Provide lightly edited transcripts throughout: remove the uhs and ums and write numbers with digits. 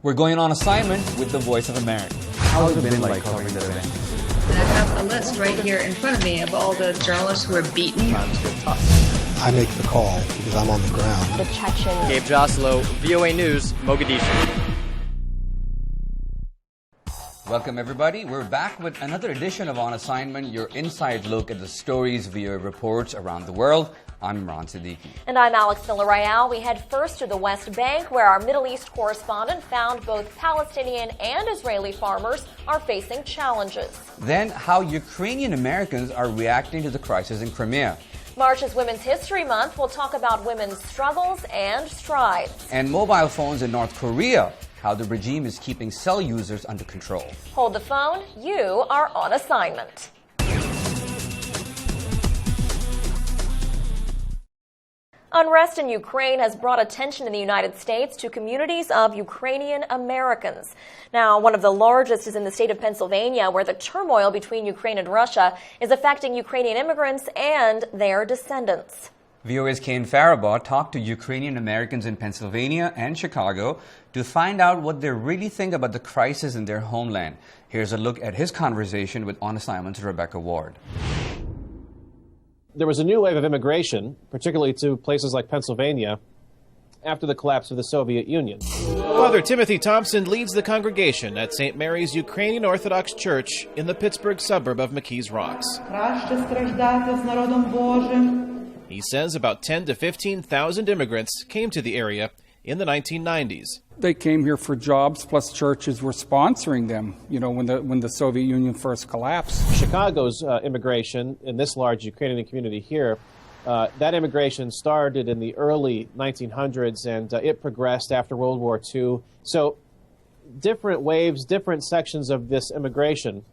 We're going on assignment with the Voice of America. How has it been like covering the event? And I have a list right here in front of me of all the journalists who were beaten. Times get tough. I make the call because I'm on the ground. The Chechen. Gabe Joslow, VOA News, Mogadishu. Welcome, everybody. We're back with another edition of On Assignment, your inside look at the stories VOA reports around the world. I'm Imran Siddiqui. And I'm Alex Villarreal. We head first to the West Bank, where our Middle East correspondent found both Palestinian and Israeli farmers are facing challenges. Then, how Ukrainian-Americans are reacting to the crisis in Crimea. March is Women's History Month. We'll talk about women's struggles and strides. And mobile phones in North Korea, how the regime is keeping cell users under control. Hold the phone. You are on assignment. Unrest in Ukraine has brought attention in the United States to communities of Ukrainian-Americans. Now, one of the largest is in the state of Pennsylvania, where the turmoil between Ukraine and Russia is affecting Ukrainian immigrants and their descendants. VOA's Kane Faribaugh talked to Ukrainian-Americans in Pennsylvania and Chicago to find out what they really think about the crisis in their homeland. Here's a look at his conversation with On Assignment's Rebecca Ward. There was a new wave of immigration, particularly to places like Pennsylvania, after the collapse of the Soviet Union. Father Timothy Thompson leads the congregation at St. Mary's Ukrainian Orthodox Church in the Pittsburgh suburb of McKees Rocks. He says about 10 to 15,000 immigrants came to the area in the 1990s. They came here for jobs, plus churches were sponsoring them, when the Soviet Union first collapsed. Chicago's immigration in this large Ukrainian community here, that immigration started in the early 1900s and it progressed after World War II. So different waves, different sections of this immigration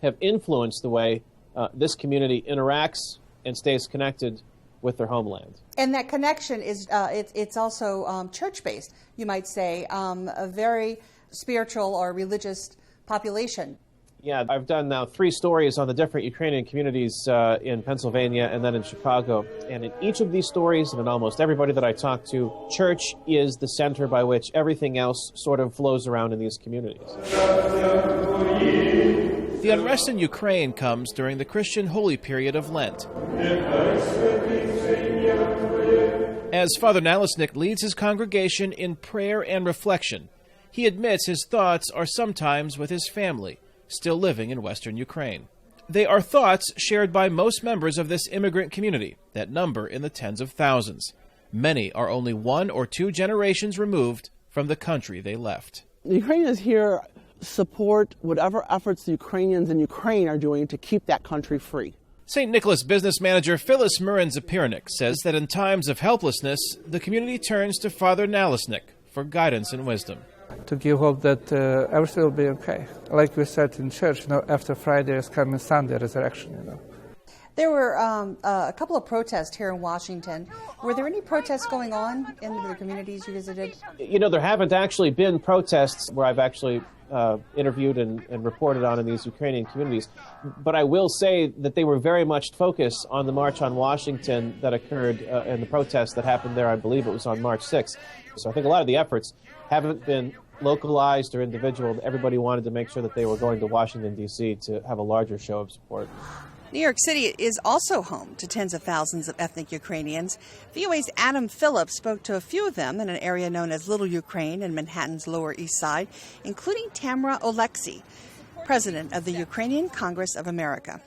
have influenced the way this community interacts and stays connected with their homeland. And that connection is, it's also church-based, you might say, a very spiritual or religious population. Yeah, I've done now 3 stories on the different Ukrainian communities in Pennsylvania and then in Chicago. And in each of these stories, and in almost everybody that I talk to, church is the center by which everything else sort of flows around in these communities. The unrest in Ukraine comes during the Christian holy period of Lent. As Father Nalisnik leads his congregation in prayer and reflection, he admits his thoughts are sometimes with his family, still living in western Ukraine. They are thoughts shared by most members of this immigrant community that number in the tens of thousands. Many are only 1 or 2 generations removed from the country they left. The Ukrainians here support whatever efforts the Ukrainians in Ukraine are doing to keep that country free. St. Nicholas business manager Phyllis Murin-Zapirnik says that in times of helplessness, the community turns to Father Nalisnik for guidance and wisdom. To give hope that everything will be okay. Like we said in church, after Friday is coming Sunday, resurrection, There were a couple of protests here in Washington. Were there any protests going on in the communities you visited? There haven't actually been protests where I've actually interviewed and reported on in these Ukrainian communities. But I will say that they were very much focused on the March on Washington that occurred and the protest that happened there, I believe it was on March 6th. So I think a lot of the efforts haven't been localized or individual. Everybody wanted to make sure that they were going to Washington, D.C. to have a larger show of support. New York City is also home to tens of thousands of ethnic Ukrainians. VOA's Adam Phillips spoke to a few of them in an area known as Little Ukraine in Manhattan's Lower East Side, including Tamara Oleksy, president of the Ukrainian Congress of America.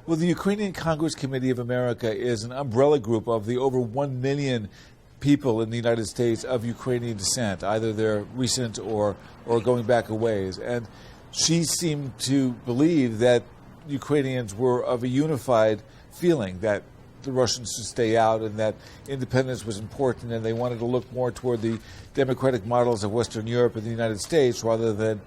Well, the Ukrainian Congress Committee of America is an umbrella group of the over 1 million people in the United States of Ukrainian descent, either they're recent or going back a ways. And she seemed to believe that Ukrainians were of a unified feeling that the Russians should stay out and that independence was important, and they wanted to look more toward the democratic models of Western Europe and the United States rather than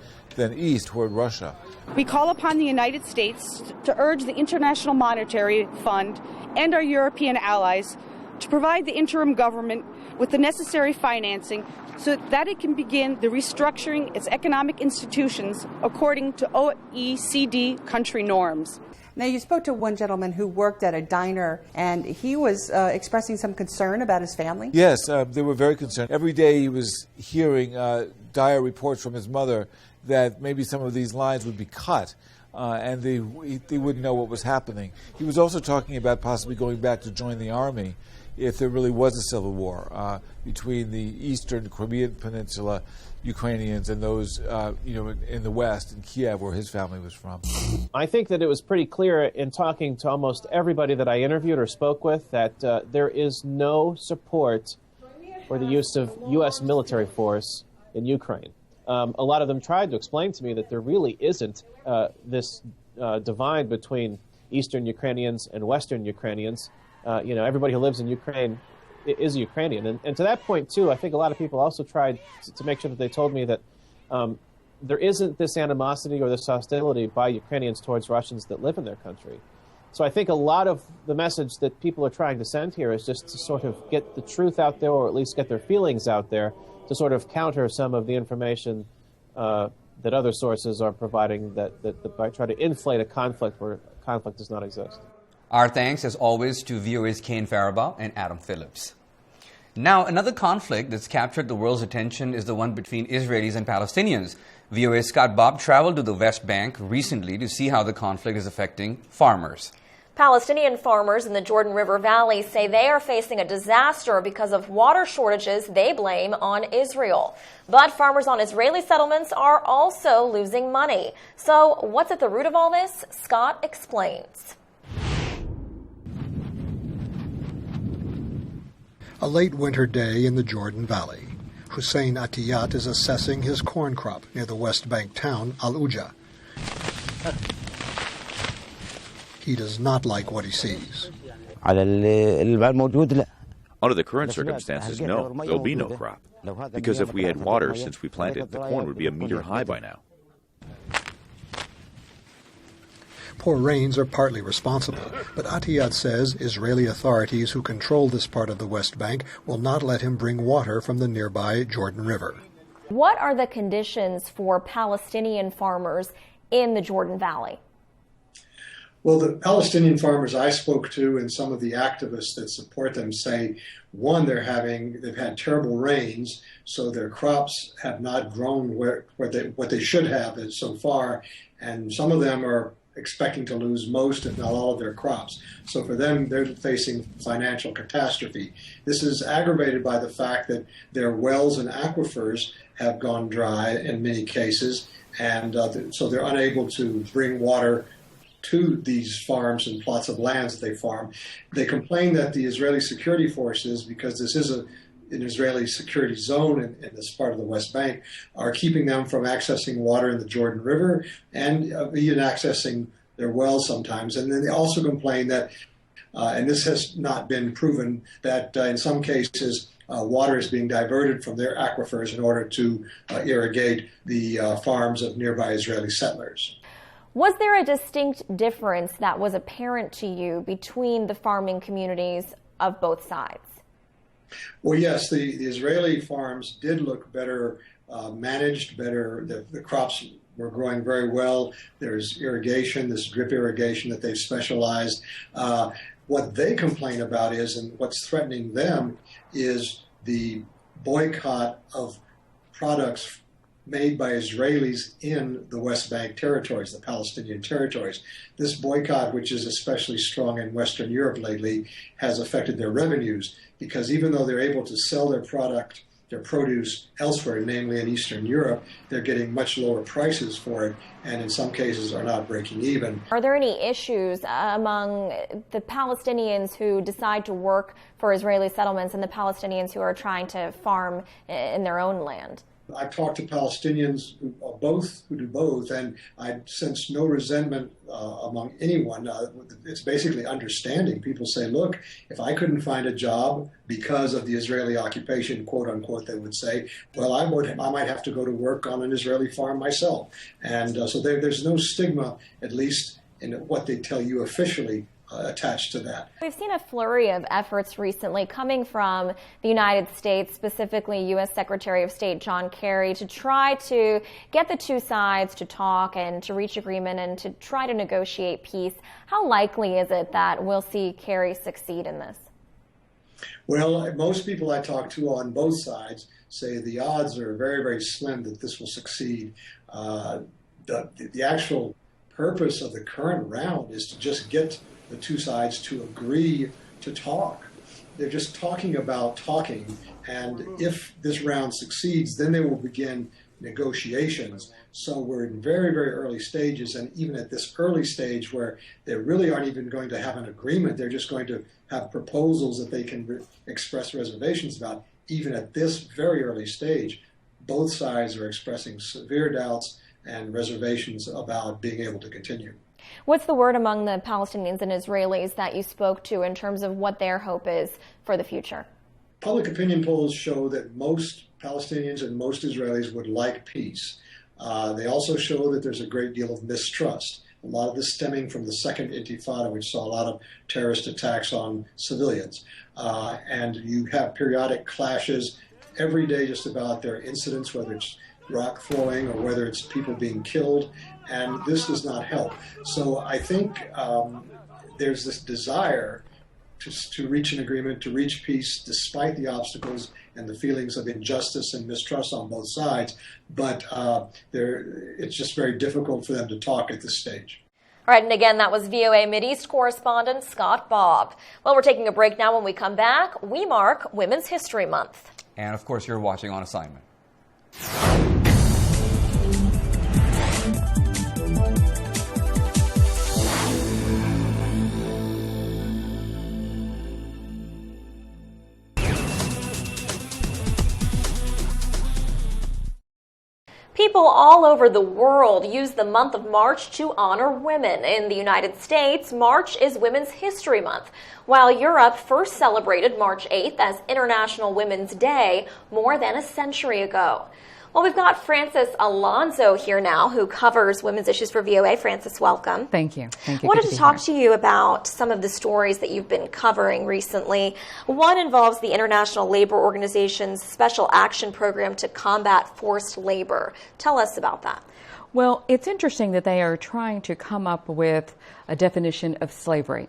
east toward Russia. We call upon the United States to urge the International Monetary Fund and our European allies to provide the interim government with the necessary financing so that it can begin the restructuring its economic institutions according to OECD country norms. Now, you spoke to one gentleman who worked at a diner, and he was expressing some concern about his family. Yes, they were very concerned. Every day he was hearing dire reports from his mother that maybe some of these lines would be cut. And they wouldn't know what was happening. He was also talking about possibly going back to join the army if there really was a civil war between the eastern Crimean Peninsula Ukrainians and those in the west, in Kiev, where his family was from. I think that it was pretty clear in talking to almost everybody that I interviewed or spoke with that there is no support for the use of U.S. military force in Ukraine. A lot of them tried to explain to me that there really isn't this divide between Eastern Ukrainians and Western Ukrainians. Everybody who lives in Ukraine is a Ukrainian. And to that point, too, I think a lot of people also tried to make sure that they told me that there isn't this animosity or this hostility by Ukrainians towards Russians that live in their country. So I think a lot of the message that people are trying to send here is just to sort of get the truth out there, or at least get their feelings out there, to sort of counter some of the information that other sources are providing that might try to inflate a conflict where conflict does not exist. Our thanks, as always, to VOA's Kane Faribault and Adam Phillips. Now, another conflict that's captured the world's attention is the one between Israelis and Palestinians. VOA's Scott Bob traveled to the West Bank recently to see how the conflict is affecting farmers. Palestinian farmers in the Jordan River Valley say they are facing a disaster because of water shortages they blame on Israel. But farmers on Israeli settlements are also losing money. So what's at the root of all this? Scott explains. A late winter day in the Jordan Valley. Hussein Atiyat is assessing his corn crop near the West Bank town Al-Uja. He does not like what he sees. Under the current circumstances, no, there'll be no crop. Because if we had water since we planted, the corn would be a meter high by now. Poor rains are partly responsible, but Atiyat says Israeli authorities who control this part of the West Bank will not let him bring water from the nearby Jordan River. What are the conditions for Palestinian farmers in the Jordan Valley? Well, the Palestinian farmers I spoke to and some of the activists that support them say, one, they've had terrible rains, so their crops have not grown what they should have so far, and some of them are expecting to lose most, if not all, of their crops. So for them, they're facing financial catastrophe. This is aggravated by the fact that their wells and aquifers have gone dry in many cases, and so they're unable to bring water to these farms and plots of lands that they farm. They complain that the Israeli security forces, because this is an Israeli security zone in this part of the West Bank, are keeping them from accessing water in the Jordan River and even accessing their wells sometimes. And then they also complain that, and this has not been proven, that in some cases water is being diverted from their aquifers in order to irrigate the farms of nearby Israeli settlers. Was there a distinct difference that was apparent to you between the farming communities of both sides? Well, yes, the Israeli farms did look better managed, better. The crops were growing very well. There's irrigation, this drip irrigation that they've specialized. What they complain about is, and what's threatening them, is the boycott of products made by Israelis in the West Bank territories, the Palestinian territories. This boycott, which is especially strong in Western Europe lately, has affected their revenues, because even though they're able to sell their produce elsewhere, namely in Eastern Europe, they're getting much lower prices for it, and in some cases are not breaking even. Are there any issues among the Palestinians who decide to work for Israeli settlements and the Palestinians who are trying to farm in their own land? I've talked to Palestinians who do both, and I sense no resentment among anyone. It's basically understanding. People say, look, if I couldn't find a job because of the Israeli occupation, quote unquote, they would say, well, I might have to go to work on an Israeli farm myself. And so there's no stigma, at least in what they tell you officially, attached to that. We've seen a flurry of efforts recently coming from the United States, specifically U.S. Secretary of State John Kerry, to try to get the two sides to talk and to reach agreement and to try to negotiate peace. How likely is it that we'll see Kerry succeed in this? Well, most people I talk to on both sides say the odds are very, very slim that this will succeed. The actual purpose of the current round is to just get the two sides to agree to talk. They're just talking about talking, and if this round succeeds, then they will begin negotiations. So we're in very, very early stages, and even at this early stage where they really aren't even going to have an agreement, they're just going to have proposals that they can express reservations about. Even at this very early stage, both sides are expressing severe doubts and reservations about being able to continue. What's the word among the Palestinians and Israelis that you spoke to in terms of what their hope is for the future? Public opinion polls show that most Palestinians and most Israelis would like peace. They also show that there's a great deal of mistrust. A lot of this stemming from the Second Intifada, which saw a lot of terrorist attacks on civilians. And you have periodic clashes every day just about their incidents, whether it's rock throwing or whether it's people being killed, and this does not help. So I think there's this desire to reach an agreement, to reach peace, despite the obstacles and the feelings of injustice and mistrust on both sides. But it's just very difficult for them to talk at this stage. All right, and again, that was VOA Mideast correspondent Scott Bobb. Well, we're taking a break now. When we come back, we mark Women's History Month. And of course, you're watching On Assignment. People all over the world use the month of March to honor women. In the United States, March is Women's History Month, while Europe first celebrated March 8th as International Women's Day more than a century ago. Well, we've got Frances Alonso here now, who covers women's issues for VOA. Frances, welcome. Thank you. Thank you. I wanted to talk to you about some of the stories that you've been covering recently. One involves the International Labor Organization's Special Action Program to combat forced labor. Tell us about that. Well, it's interesting that they are trying to come up with a definition of slavery.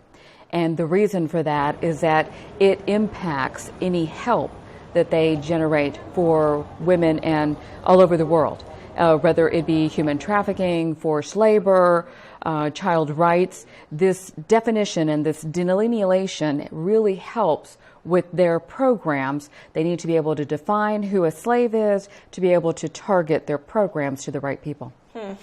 And the reason for that is that it impacts any help that they generate for women and all over the world, whether it be human trafficking, forced labor, child rights. This definition and this delineation really helps with their programs. They need to be able to define who a slave is to be able to target their programs to the right people. All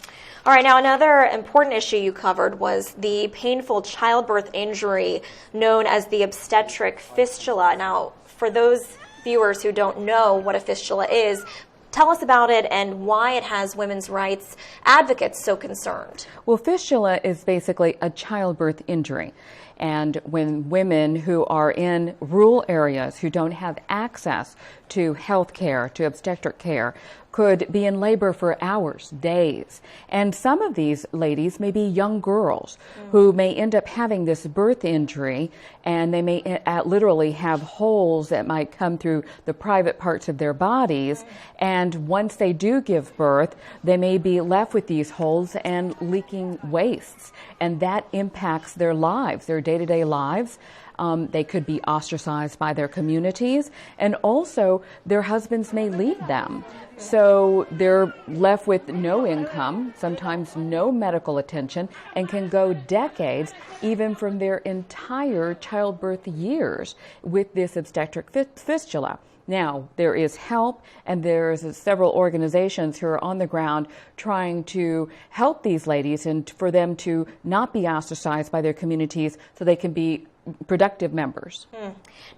right, now another important issue you covered was the painful childbirth injury known as the obstetric fistula. Now, for those viewers who don't know what a fistula is, tell us about it and why it has women's rights advocates so concerned. Well, fistula is basically a childbirth injury. And when women who are in rural areas who don't have access to health care, to obstetric care, could be in labor for hours, days. And some of these ladies may be young girls who may end up having this birth injury, and they may literally have holes that might come through the private parts of their bodies. And once they do give birth, they may be left with these holes and leaking wastes. And that impacts their lives, their day-to-day lives. They could be ostracized by their communities, and also their husbands may leave them. So they're left with no income, sometimes no medical attention, and can go decades, even from their entire childbirth years, with this obstetric fistula. Now, there is help, and there's several organizations who are on the ground trying to help these ladies and for them to not be ostracized by their communities so they can be productive members.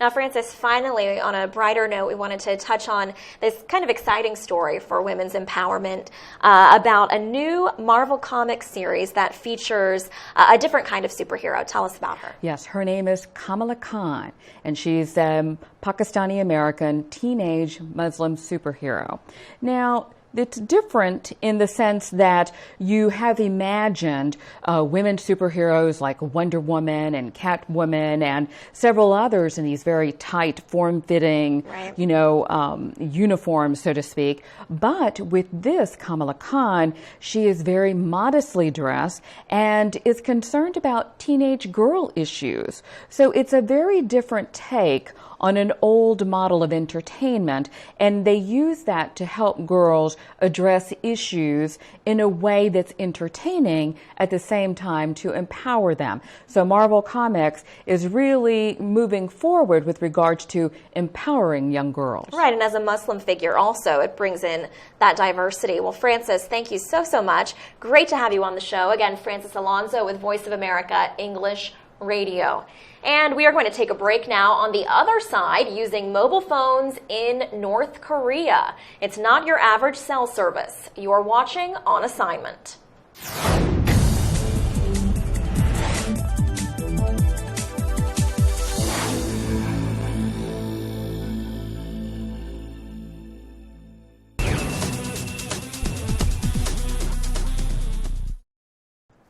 Now, Frances, finally, on a brighter note, we wanted to touch on this kind of exciting story for women's empowerment about a new Marvel Comics series that features a different kind of superhero. Tell us about her. Yes, her name is Kamala Khan, and she's a Pakistani-American teenage Muslim superhero. Now, it's different in the sense that you have imagined women superheroes like Wonder Woman and Catwoman and several others in these very tight, form-fitting, right, uniforms, so to speak. But with this Kamala Khan, she is very modestly dressed and is concerned about teenage girl issues. So it's a very different take on an old model of entertainment, and they use that to help girls address issues in a way that's entertaining at the same time to empower them. So Marvel Comics is really moving forward with regards to empowering young girls. Right, and as a Muslim figure also, it brings in that diversity. Well, Frances, thank you so much. Great to have you on the show. Again, Frances Alonso with Voice of America English Radio. And we are going to take a break now on the other side using mobile phones in North Korea. It's not your average cell service. You're watching On Assignment.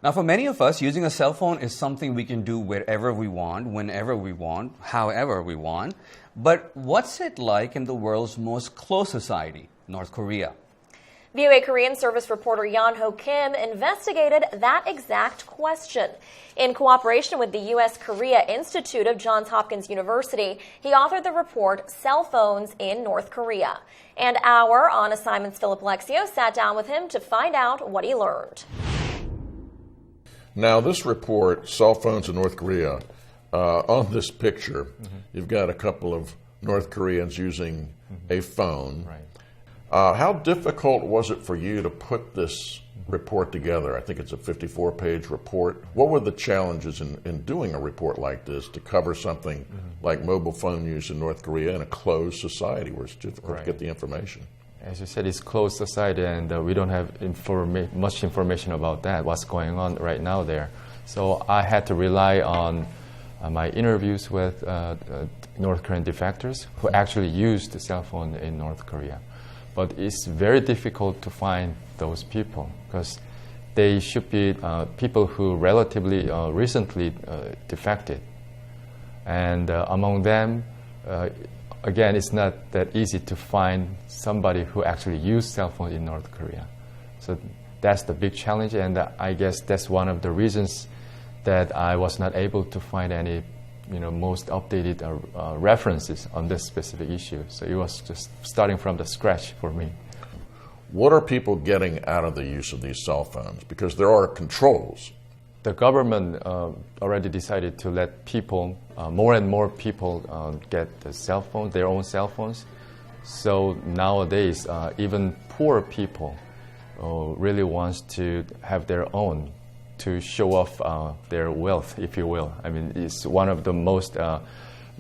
Now, for many of us, using a cell phone is something we can do wherever we want, whenever we want, however we want. But what's it like in the world's most closed society, North Korea? VOA Korean Service reporter Yeon-ho Kim investigated that exact question. In cooperation with the U.S. Korea Institute of Johns Hopkins University, he authored the report, Cell Phones in North Korea. And our On Assignment's Philip Lexio sat down with him to find out what he learned. Now, this report, Cell Phones in North Korea, on this picture, you've got a couple of North Koreans using a phone. Right. How difficult was it for you to put this report together? I think it's a 54-page report. What were the challenges in doing a report like this to cover something like mobile phone use in North Korea in a closed society where it's difficult to get the information? As you said, it's closed society, and we don't have much information about that, what's going on right now there. So I had to rely on my interviews with North Korean defectors who actually used the cell phone in North Korea. But it's very difficult to find those people because they should be people who relatively recently defected. And among them, again, it's not that easy to find somebody who actually used cell phone in North Korea. So that's the big challenge, and I guess that's one of the reasons that I was not able to find any, most updated references on this specific issue. So it was just starting from the scratch for me. What are people getting out of the use of these cell phones? Because there are controls. The government already decided to let people, more and more people get the cell phones, their own cell phones. So nowadays, even poor people really want to have their own to show off their wealth, if you will. I mean, it's one of the most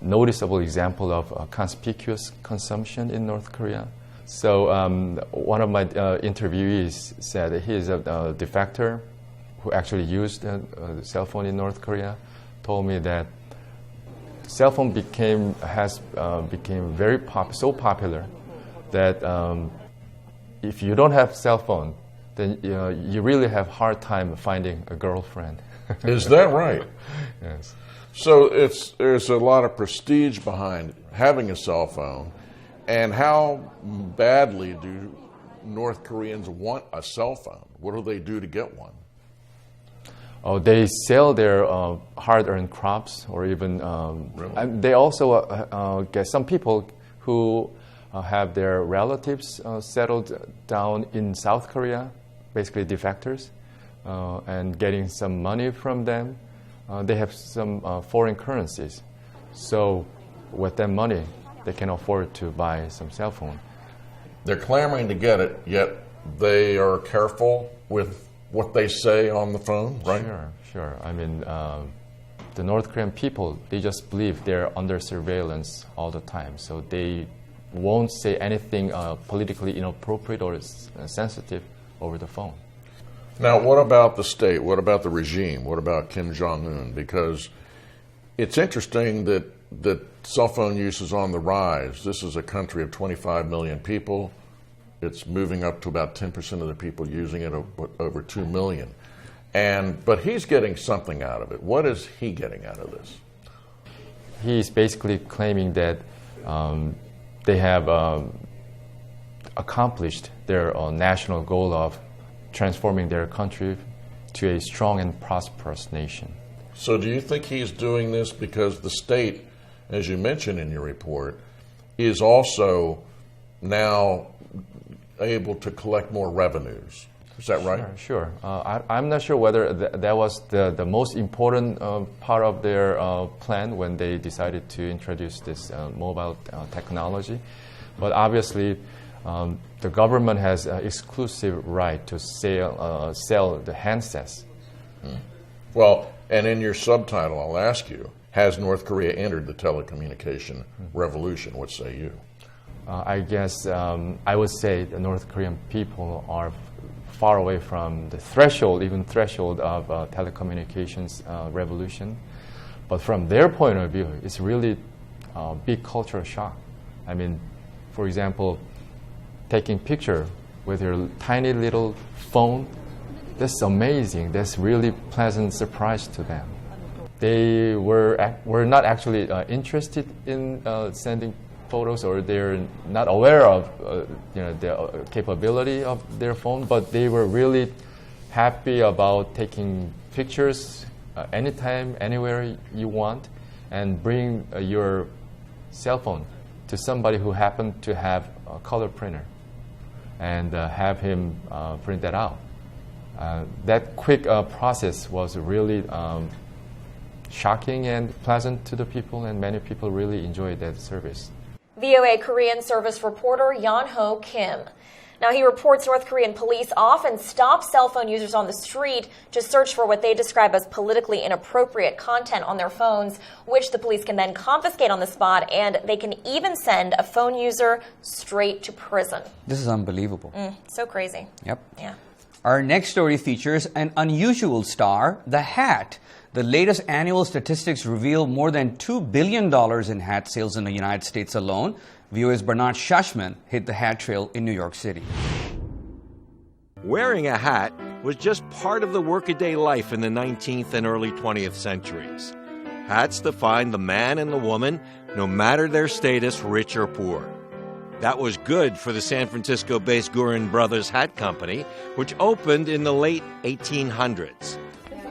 noticeable example of conspicuous consumption in North Korea. So one of my interviewees said he is a defector who actually used the cell phone in North Korea, told me that cell phone became very so popular that if you don't have cell phone, then you really have hard time finding a girlfriend. Is that right? Yes. So there's a lot of prestige behind having a cell phone, and how badly do North Koreans want a cell phone? What do they do to get one? They sell their hard-earned crops, or even they also get some people who have their relatives settled down in South Korea, basically defectors, and getting some money from them. They have some foreign currencies, so with that money, they can afford to buy some cell phone. They're clamoring to get it, yet they are careful with what they say on the phone, right? Sure. I mean, the North Korean people, they just believe they're under surveillance all the time. So they won't say anything politically inappropriate or sensitive over the phone. Now, what about the state? What about the regime? What about Kim Jong-un? Because it's interesting that cell phone use is on the rise. This is a country of 25 million people. It's moving up to about 10% of the people using it, over 2 million. But he's getting something out of it. What is he getting out of this? He's basically claiming that they have accomplished their national goal of transforming their country to a strong and prosperous nation. So do you think he's doing this because the state, as you mentioned in your report, is also now able to collect more revenues? Is that right? Sure. I'm not sure whether that was the most important part of their plan when they decided to introduce this mobile technology. But obviously, the government has exclusive right to sell the handsets. Well, and in your subtitle, I'll ask you, has North Korea entered the telecommunication revolution? What say you? I guess I would say the North Korean people are far away from the threshold of telecommunications revolution. But from their point of view, it's really a big cultural shock. I mean, for example, taking picture with your tiny little phone, that's amazing. That's really pleasant surprise to them. They were not actually interested in sending photos, or they're not aware of the capability of their phone, but they were really happy about taking pictures anytime, anywhere you want, and bring your cell phone to somebody who happened to have a color printer and have him print that out. That quick process was really shocking and pleasant to the people, and many people really enjoyed that service. VOA Korean service reporter Yeon-ho Kim. Now, he reports North Korean police often stop cell phone users on the street to search for what they describe as politically inappropriate content on their phones, which the police can then confiscate on the spot, and they can even send a phone user straight to prison. This is unbelievable. So crazy. Yep. Yeah. Our next story features an unusual star, the hat. The latest annual statistics reveal more than $2 billion in hat sales in the United States alone. VOA's Bernard Shushman hit the hat trail in New York City. Wearing a hat was just part of the workaday life in the 19th and early 20th centuries. Hats defined the man and the woman, no matter their status, rich or poor. That was good for the San Francisco-based Gurin Brothers Hat Company, which opened in the late 1800s.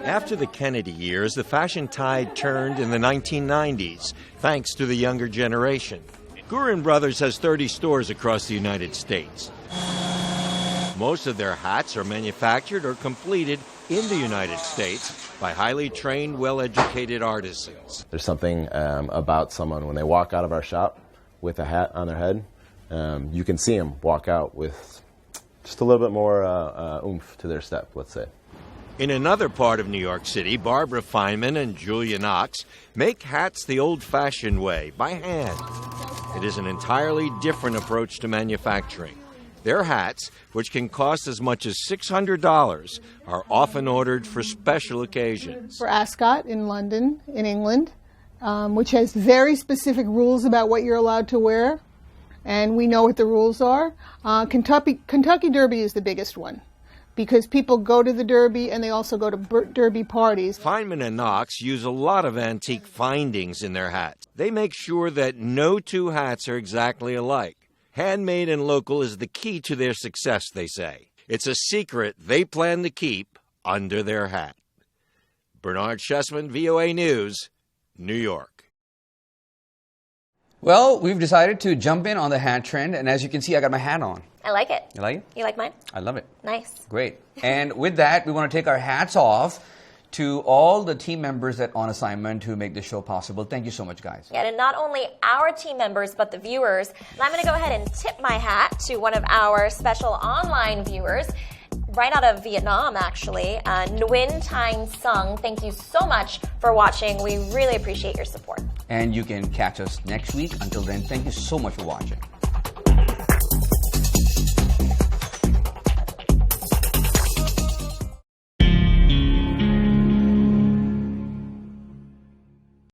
After the Kennedy years, the fashion tide turned in the 1990s, thanks to the younger generation. Gurin Brothers has 30 stores across the United States. Most of their hats are manufactured or completed in the United States by highly trained, well-educated artisans. There's something about someone when they walk out of our shop with a hat on their head. You can see them walk out with just a little bit more oomph to their step, let's say. In another part of New York City, Barbara Feynman and Julia Knox make hats the old-fashioned way, by hand. It is an entirely different approach to manufacturing. Their hats, which can cost as much as $600, are often ordered for special occasions. For Ascot in London, in England, which has very specific rules about what you're allowed to wear, and we know what the rules are. Kentucky Derby is the biggest one, because people go to the Derby and they also go to Derby parties. Feynman and Knox use a lot of antique findings in their hats. They make sure that no two hats are exactly alike. Handmade and local is the key to their success, they say. It's a secret they plan to keep under their hat. Bernard Shushman, VOA News, New York. Well, we've decided to jump in on the hat trend, and as you can see, I got my hat on. I like it. You like it? You like mine? I love it. Nice. Great. And with that, we want to take our hats off to all the team members that on assignment who make this show possible. Thank you so much, guys. Yeah, and not only our team members, but the viewers. And I'm going to go ahead and tip my hat to one of our special online viewers, right out of Vietnam, actually, Nguyen Thanh Sung. Thank you so much for watching. We really appreciate your support. And you can catch us next week. Until then, thank you so much for watching.